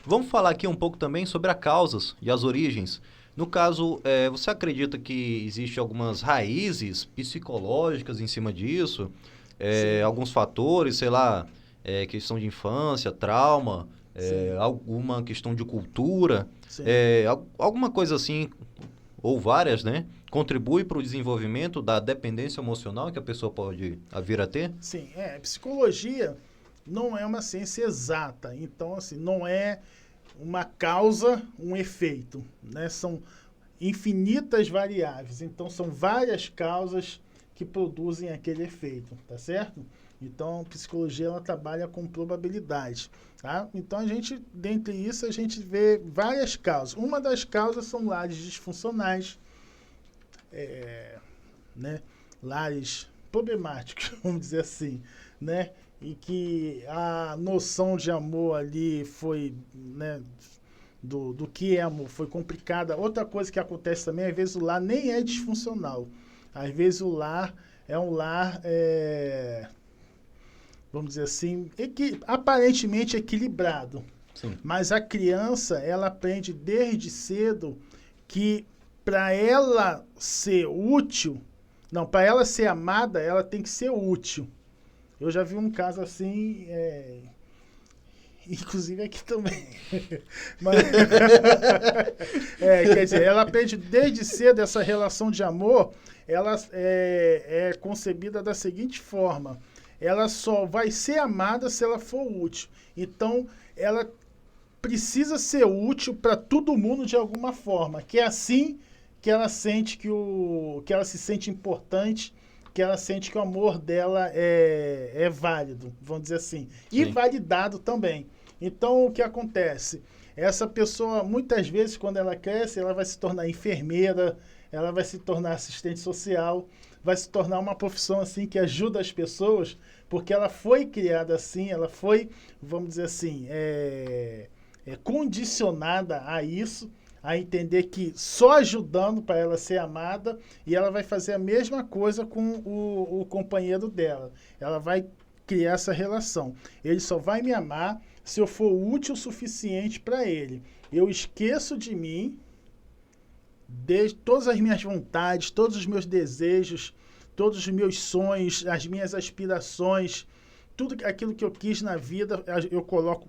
Vamos falar aqui um pouco também sobre as causas e as origens. No caso, você acredita que existe algumas raízes psicológicas em cima disso? Sim, Alguns fatores, sei lá, questão de infância, trauma, sim, alguma questão de cultura, sim. alguma coisa assim, ou várias, né? Contribui para o desenvolvimento da dependência emocional que a pessoa pode vir a ter? Sim, psicologia não é uma ciência exata, então assim, não é uma causa, um efeito, né? São infinitas variáveis, então são várias causas que produzem aquele efeito, tá certo? Então, a psicologia ela trabalha com probabilidade, tá? Então, dentre isso, a gente vê várias causas. Uma das causas são lares disfuncionais, né? Lares problemáticos, vamos dizer assim, né? E que a noção de amor ali foi, né, do que é amor foi complicada. Outra coisa que acontece também, às vezes o lar nem é disfuncional. Às vezes o lar é um lar, vamos dizer assim, aparentemente equilibrado. Sim. Mas a criança, ela aprende desde cedo que para ela ser útil, não, para ela ser amada, ela tem que ser útil. Eu já vi um caso assim, inclusive aqui também. Mas, quer dizer, ela aprende desde cedo essa relação de amor, ela é concebida da seguinte forma: ela só vai ser amada se ela for útil. Então, ela precisa ser útil para todo mundo de alguma forma, que é assim que ela sente que ela se sente importante, que ela sente que o amor dela é válido, vamos dizer assim, e Sim. validado também. Então o que acontece? Essa pessoa muitas vezes quando ela cresce, ela vai se tornar enfermeira, ela vai se tornar assistente social, vai se tornar uma profissão assim que ajuda as pessoas, porque ela foi criada assim, ela foi, vamos dizer assim, condicionada a isso, a entender que só ajudando para ela ser amada e ela vai fazer a mesma coisa com o companheiro dela. Ela vai criar essa relação. Ele só vai me amar se eu for útil o suficiente para ele. Eu esqueço de mim, de todas as minhas vontades, todos os meus desejos, todos os meus sonhos, as minhas aspirações, tudo aquilo que eu quis na vida, eu coloco,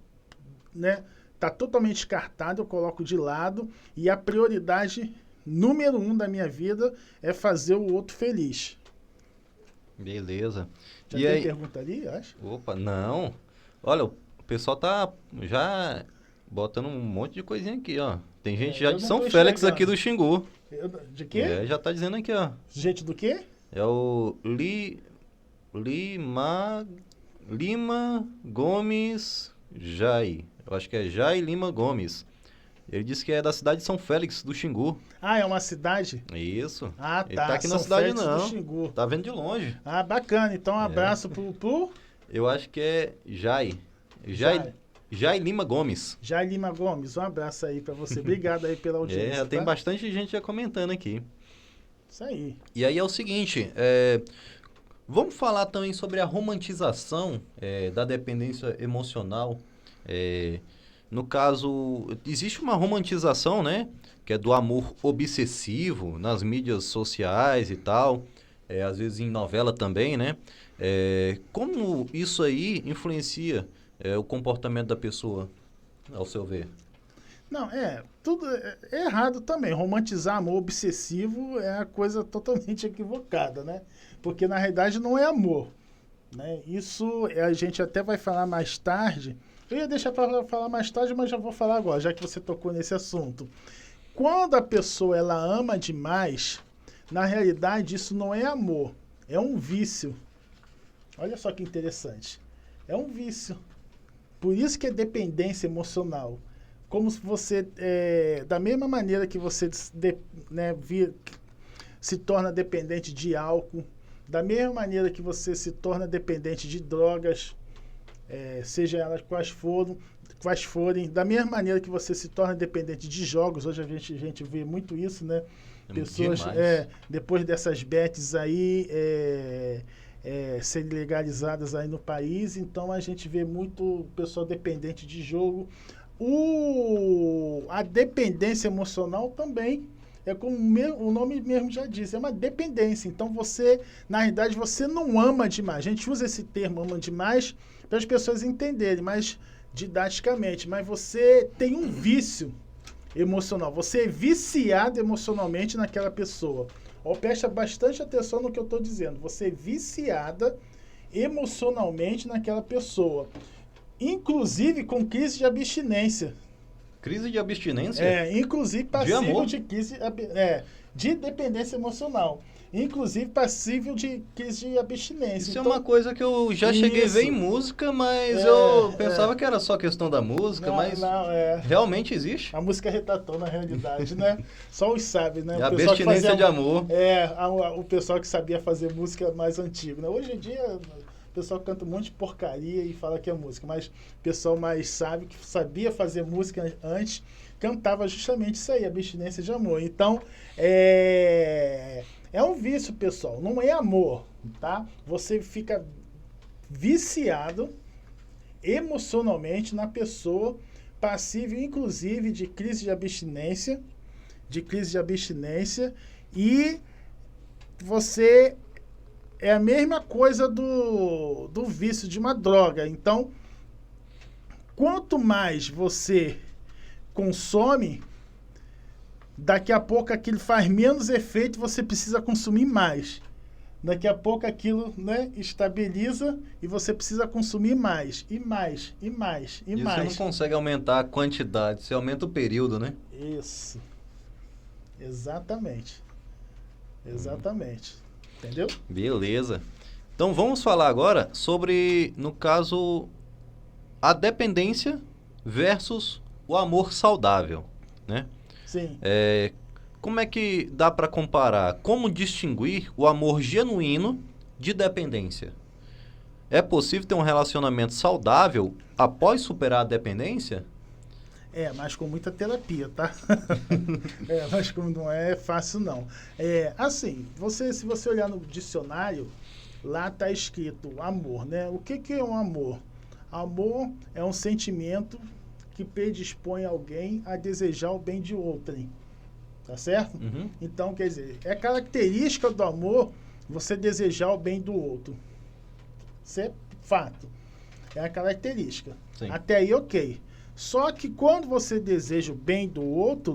né? Tá totalmente descartado, eu coloco de lado e a prioridade número 1 da minha vida é fazer o outro feliz. Beleza. Já E tem aí? pergunta ali, eu acho? Opa, não. Olha, o pessoal tá já botando um monte de coisinha aqui, ó. Tem gente já Eu de não São tô Félix aqui enxergando. do Xingu. De quê? Já tá dizendo aqui, ó. Gente do quê? É o Lima, Lima Gomes Jai. Eu acho que é Jai Lima Gomes. Ele disse que é da cidade de São Félix do Xingu. Ah, é uma cidade? Isso. Ah, Ele tá tá. aqui na São cidade Félix do não. Xingu. Tá vendo de longe. Ah, bacana. Então, um É. abraço pro Eu acho que é Jai. Jai, Jair. Jai Lima Gomes. Jair Lima Gomes. Um abraço aí pra você. Obrigado aí pela Já audiência, tem tá? bastante gente já comentando aqui. Isso aí. E aí é o seguinte, vamos falar também sobre a romantização da dependência emocional. É, no caso, existe uma romantização, né? Que é do amor obsessivo nas mídias sociais e tal. Às vezes em novela também, né? Como isso aí influencia o comportamento da pessoa, ao seu ver? Não, tudo é errado também. Romantizar amor obsessivo é a coisa totalmente equivocada, né? Porque na realidade não é amor, né? Isso a gente até vai falar mais tarde. Eu ia deixar para falar mais tarde, mas já vou falar agora, já que você tocou nesse assunto. Quando a pessoa ela ama demais, na realidade isso não é amor, é um vício. Olha só que interessante. É um vício. Por isso que é dependência emocional. Como se você, da mesma maneira que você né, se torna dependente de álcool, da mesma maneira que você se torna dependente de drogas, seja elas quais forem, da mesma maneira que você se torna dependente de jogos, hoje a gente vê muito isso, né? Pessoas, Demais. depois dessas bets aí, serem legalizadas aí no país, então a gente vê muito pessoal dependente de jogo. A dependência emocional também é como o nome mesmo já diz, é uma dependência. Então você, na realidade, você não ama demais. A gente usa esse termo ama demais para as pessoas entenderem, mas didaticamente. Mas você tem um vício emocional. Você é viciado emocionalmente naquela pessoa. Ó, presta bastante atenção no que eu estou dizendo. Você é viciada emocionalmente naquela pessoa. Inclusive com crise de abstinência. Crise de abstinência? Inclusive de passível amor? de dependência emocional. Inclusive passível de crise de abstinência. Isso Então, é uma coisa que eu já cheguei a ver em música, mas eu pensava que era só questão da música, mas realmente existe. A música retratou na realidade, né? Só os sabem, né? É a abstinência de amor. O pessoal que sabia fazer música mais antigo, né? Hoje em dia, o pessoal canta um monte de porcaria e fala que é música, mas o pessoal mais sábio, que sabia fazer música antes, cantava justamente isso aí, abstinência de amor. Então, é um vício, pessoal, não é amor, tá? Você fica viciado emocionalmente na pessoa, passível, inclusive, de crise de abstinência, e você é a mesma coisa do vício de uma droga. Então, quanto mais você consome, daqui a pouco aquilo faz menos efeito, você precisa consumir mais. Daqui a pouco aquilo, né, estabiliza e você precisa consumir mais, e mais, e mais, e mais. Você não consegue aumentar a quantidade, você aumenta o período, né? Isso. Exatamente. Exatamente. Entendeu? Beleza. Então vamos falar agora sobre, no caso, a dependência versus o amor saudável, né? Sim. Como é que dá para comparar? Como distinguir o amor genuíno de dependência? É possível ter um relacionamento saudável após superar a dependência? Mas com muita terapia, tá? Mas como não é fácil, não. Assim, se você olhar no dicionário, lá está escrito amor, né? O que é um amor? Amor é um sentimento que predispõe alguém a desejar o bem de outrem. Tá certo? Uhum. Então, quer dizer, é característica do amor você desejar o bem do outro. Isso é fato. É a característica. Sim. Até aí, ok. Só que quando você deseja o bem do outro,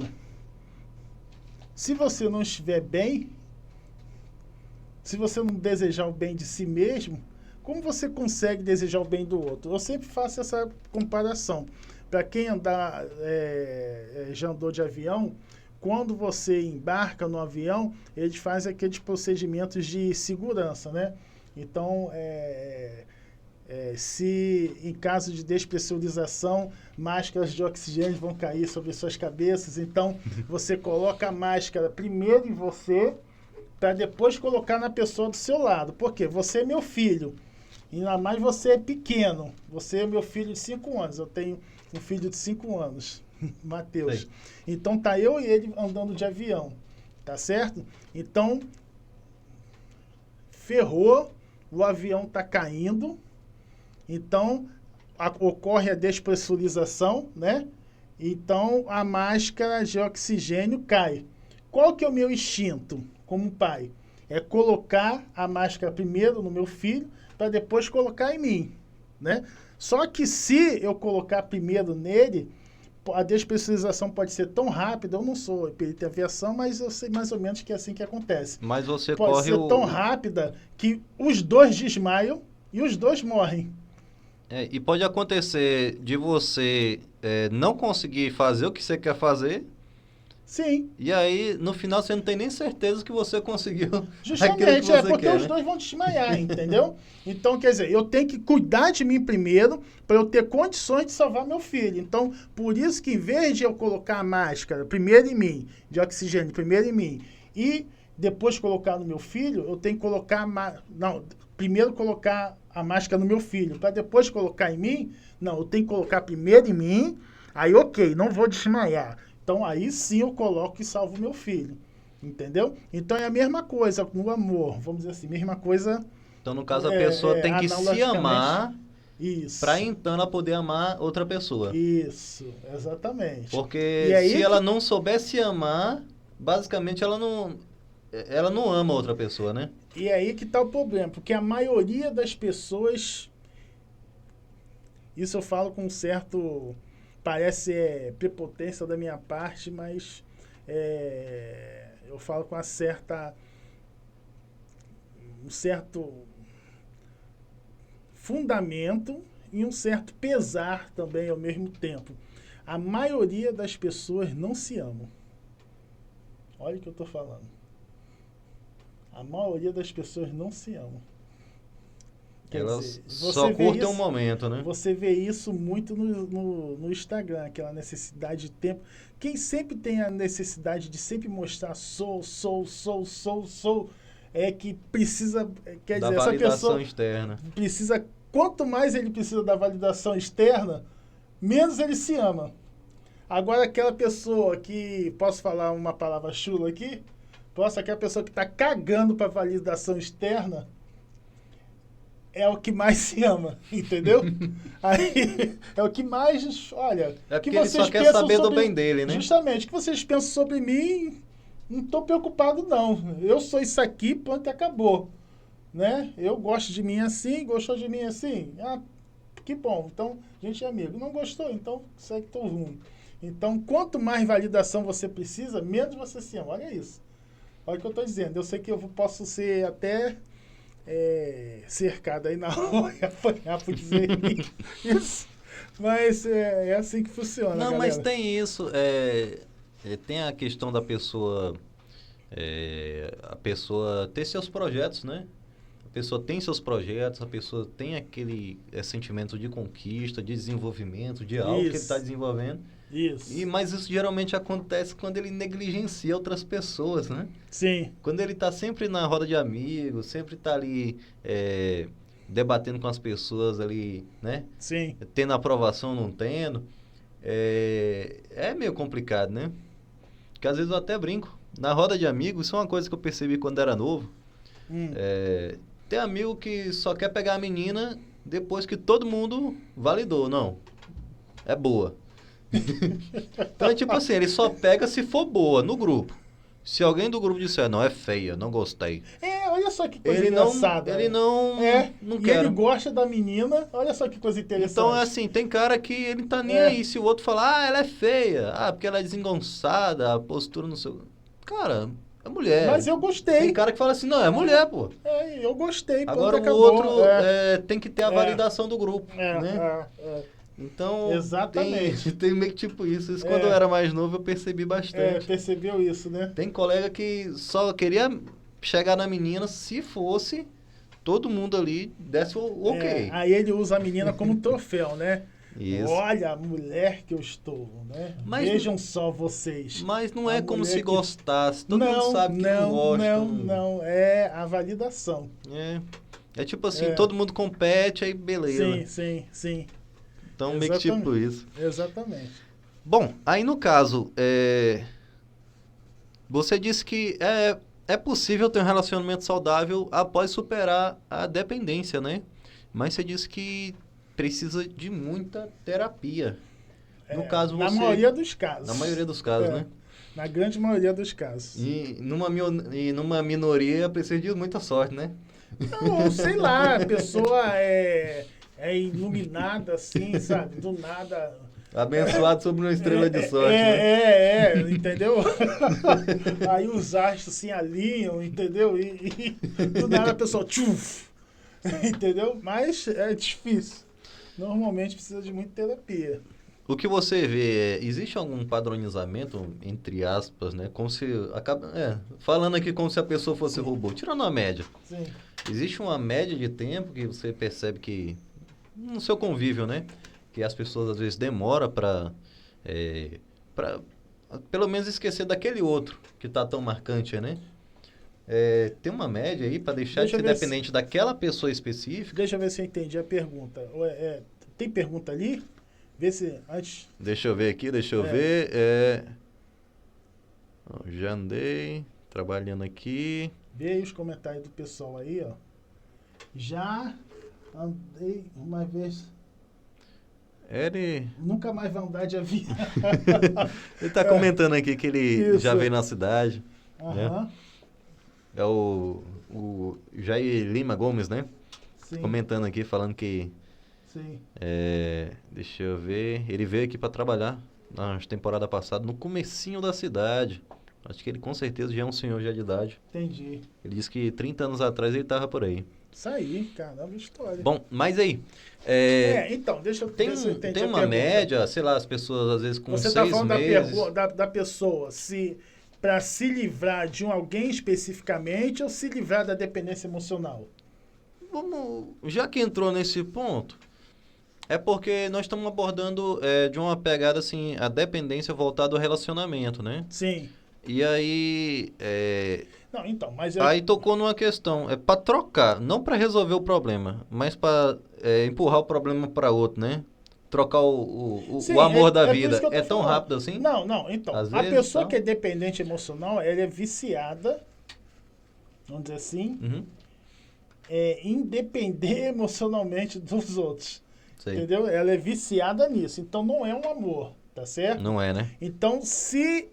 se você não estiver bem, se você não desejar o bem de si mesmo, como você consegue desejar o bem do outro? Eu sempre faço essa comparação. Para quem já andou de avião, quando você embarca no avião, eles fazem aqueles procedimentos de segurança, né? Então, se em caso de despressurização, máscaras de oxigênio vão cair sobre suas cabeças. Então, você coloca a máscara primeiro em você, para depois colocar na pessoa do seu lado. Por quê? Você é meu filho. Ainda mais você é pequeno. Você é meu filho de 5 anos. Eu tenho um filho de 5 anos, Matheus. Sei. Então, tá eu e ele andando de avião. Tá certo? Então, ferrou. O avião tá caindo. Então, ocorre a despressurização, né? Então, a máscara de oxigênio cai. Qual que é o meu instinto como pai? É colocar a máscara primeiro no meu filho, para depois colocar em mim, né? Só que se eu colocar primeiro nele, a despressurização pode ser tão rápida, eu não sou perito em aviação, mas eu sei mais ou menos que é assim que acontece. Mas você pode corre ser tão rápida que os dois desmaiam e os dois morrem. E pode acontecer de você não conseguir fazer o que você quer fazer. Sim. E aí, no final, você não tem nem certeza que você conseguiu Justamente, aquilo que você porque quer, os dois vão desmaiar, entendeu? Então, quer dizer, eu tenho que cuidar de mim primeiro para eu ter condições de salvar meu filho. Então, por isso que em vez de eu colocar a máscara primeiro em mim, de oxigênio primeiro em mim, e depois colocar no meu filho, eu tenho que colocar... primeiro colocar a máscara no meu filho, para depois colocar em mim. Não, eu tenho que colocar primeiro em mim, aí ok, não vou desmaiar. Então, aí sim eu coloco e salvo meu filho. Entendeu? Então, é a mesma coisa com o amor. Vamos dizer assim, mesma coisa... Então, no caso, a pessoa tem que se amar Isso. Para então ela poder amar outra pessoa. Isso, exatamente. Porque E aí se ela não soubesse amar, basicamente ela não ama outra pessoa, né? E aí que tá o problema, porque a maioria das pessoas, isso eu falo com um certo, parece prepotência da minha parte, mas eu falo com um certo fundamento e um certo pesar também ao mesmo tempo. A maioria das pessoas não se amam. Olha o que eu estou falando. A maioria das pessoas não se amam. Quer Elas dizer, só curtem um momento, né? você vê isso muito no Instagram, aquela necessidade de tempo. Quem sempre tem a necessidade de sempre mostrar sou, é que precisa, quer Da dizer, essa validação pessoa externa. precisa, quanto mais ele precisa da validação externa, menos ele se ama. Agora aquela pessoa que, posso falar uma palavra chula aqui? Aquela pessoa que está cagando para validação externa, é o que mais se ama, entendeu? Aí é o que mais, olha, É que porque ele vocês só quer pensam saber do sobre, bem dele, né? justamente, o que vocês pensam sobre mim, não estou preocupado não. Eu sou isso aqui, pronto, acabou, né? Eu gosto de mim assim, gostou de mim assim, ah, que bom. Então a gente é amigo. Não gostou, então segue teu rumo. Então, quanto mais validação você precisa, menos você se ama. Olha isso. Olha o que eu estou dizendo. Eu sei que eu posso ser até cercado aí na rua e apanhar por dizer isso. Mas é assim que funciona, Não, mas galera. tem isso. Tem a questão da pessoa. A pessoa ter seus projetos, né? A pessoa tem seus projetos, a pessoa tem aquele sentimento de conquista, de desenvolvimento, de algo que ele está Isso. desenvolvendo. Isso. Mas isso geralmente acontece quando ele negligencia outras pessoas, né? Sim. Quando ele está sempre na roda de amigos, sempre está ali debatendo com as pessoas ali, né? Sim. Tendo aprovação, não tendo. É meio complicado, né? Porque às vezes eu até brinco. Na roda de amigos, isso é uma coisa que eu percebi quando era novo. Hum. Tem amigo que só quer pegar a menina depois que todo mundo validou. Não, é boa. Então é tipo assim, ele só pega se for boa no grupo. Se alguém do grupo disser, não, é feia, não gostei. Olha só que coisa engraçada. Ele não, não E ele quer. gosta da menina. Olha só que coisa Então é interessante. assim, tem cara que ele tá nem É. aí. Se o outro falar, ela é feia. Porque ela é desengonçada, a postura não sei. Cara, é mulher. Mas eu gostei. Tem cara que fala assim, não, é mulher, pô. Eu gostei, pronto, Agora o acabou. outro tem que ter a validação do grupo, né? Então, Exatamente. tem meio que tipo isso. Isso quando eu era mais novo eu percebi bastante. Percebeu isso, né? Tem colega que só queria chegar na menina se fosse todo mundo ali desse o ok. Aí ele usa a menina como troféu, né? Isso. Olha a mulher que eu estou, né? Mas vejam só vocês. Mas não é como se mulher que- gostasse. Todo mundo sabe que não gosta. Não. É a validação. É tipo assim, todo mundo compete, aí beleza. Sim. Então meio que tipo isso. Exatamente. Bom, aí no caso, você disse que é possível ter um relacionamento saudável após superar a dependência, né? Mas você disse que precisa de muita terapia. No caso, Na maioria dos casos. Na maioria dos casos, né? Na grande maioria dos casos. E numa minoria precisa de muita sorte, né? Não, sei lá, a pessoa é iluminada assim, sabe? Do nada. Abençoado sobre uma estrela de sorte, né? Entendeu? Aí os astros se alinham, entendeu? E do nada a pessoa tchuf, entendeu? Mas é difícil. Normalmente precisa de muita terapia. O que você vê, existe algum padronizamento, entre aspas, né? Como se falando aqui como se a pessoa fosse robô, tirando a média. Sim. Existe uma média de tempo que você percebe que no seu convívio, né? Que as pessoas às vezes demoram para pelo menos esquecer daquele outro que tá tão marcante, né? Tem uma média aí para deixar de ser dependente daquela pessoa específica? Deixa eu ver se eu entendi a pergunta. Tem pergunta ali? Vê se antes. Deixa eu ver aqui, ver. Já andei trabalhando aqui. Vê aí os comentários do pessoal aí, ó. Já Andei uma vez. Ele Nunca mais vai andar de avião. tá comentando aqui que ele Isso. já veio na cidade. Aham. É o Jair Lima Gomes, né? Sim, Comentando aqui, falando que... sim. Deixa eu ver. Ele veio aqui para trabalhar na temporada passada, no comecinho da cidade. Acho que ele com certeza já é um senhor já de idade. Entendi. Ele disse que 30 anos atrás ele tava por aí. Isso aí, caramba, história. Bom, mas aí... Então, deixa eu tem, ver se eu entendi tem a uma pergunta. média, sei lá, as pessoas às vezes com Você 6 está falando meses... da pessoa se para se livrar de alguém especificamente ou se livrar da dependência emocional? Já que entrou nesse ponto, é porque nós estamos abordando de uma pegada assim, a dependência voltada ao relacionamento, né? Sim. E aí, Não, então, mas aí tocou numa questão, é para trocar, não para resolver o problema, mas para empurrar o problema para outro, né? Trocar Sim, o amor da por isso vida. que eu tô É tão falando. rápido assim? Não, então, Às a vezes, pessoa então. que é dependente emocional, ela é viciada, vamos dizer assim, Uhum, em depender emocionalmente dos outros. sei. Entendeu? Ela é viciada nisso. Então não é um amor, tá certo? Não é, né? Então, se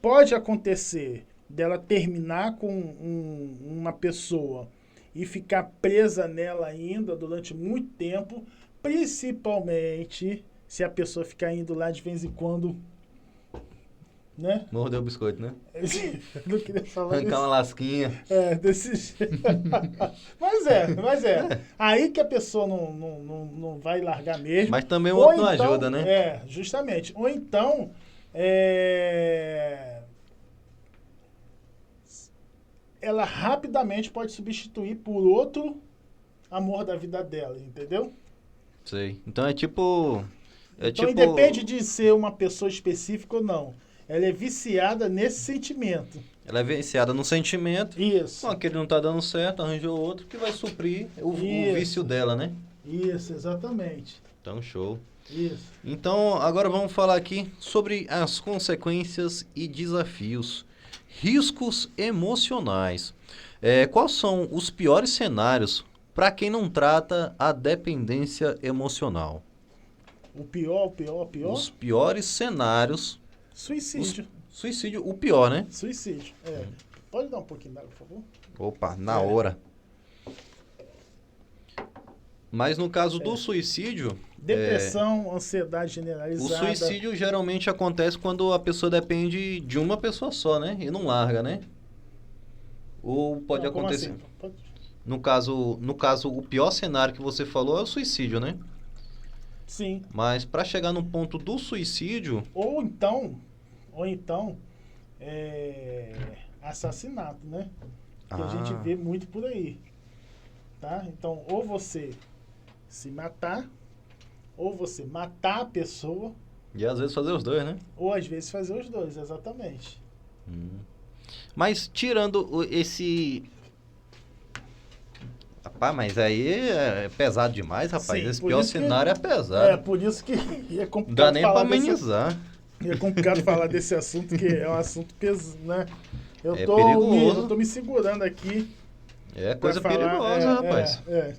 pode acontecer dela terminar com uma pessoa e ficar presa nela ainda durante muito tempo, principalmente se a pessoa ficar indo lá de vez em quando, né? Mordeu o biscoito, né? Eu não queria falar Arrancar uma lasquinha. desse jeito. Mas é. Aí que a pessoa não vai largar mesmo. Mas também o Ou outro não então, ajuda, né? Justamente. Ou então, ela rapidamente pode substituir por outro amor da vida dela, entendeu? Sei. Então é tipo... Então, independe de ser uma pessoa específica ou não. Ela é viciada nesse sentimento. Ela é viciada no sentimento. Isso. Bom, aquele não tá dando certo, arranjou outro que vai suprir o vício dela, né? Isso, exatamente. Então, show. Isso. Então, agora vamos falar aqui sobre as consequências e desafios. Riscos emocionais. Quais são os piores cenários para quem não trata a dependência emocional? O pior. Os piores cenários. Suicídio. Suicídio, o pior, né? Suicídio. Pode dar um pouquinho d'água, por favor? Opa, na hora. Mas no caso do suicídio... Depressão, ansiedade O generalizada. suicídio geralmente acontece quando a pessoa depende de uma pessoa só, né? E não larga, né? Ou pode Não, como acontecer... assim? Pode- No caso, o pior cenário que você falou é o suicídio, né? Sim. Mas para chegar no ponto do suicídio, Ou então, assassinato, né? Que a gente vê muito por aí. Tá? Então, ou você se matar, ou você matar a pessoa, e às vezes fazer os dois, né? ou às vezes fazer os dois, exatamente. Mas tirando esse... Rapaz, mas aí é pesado demais, rapaz. Sim, Esse por pior isso que- cenário é pesado. Por isso que é complicado Não dá nem pra falar desse- amenizar. É complicado falar desse assunto, que é um assunto pesado, né? Eu É tô perigoso. me segurando aqui. É pra coisa falar, perigosa, rapaz. é.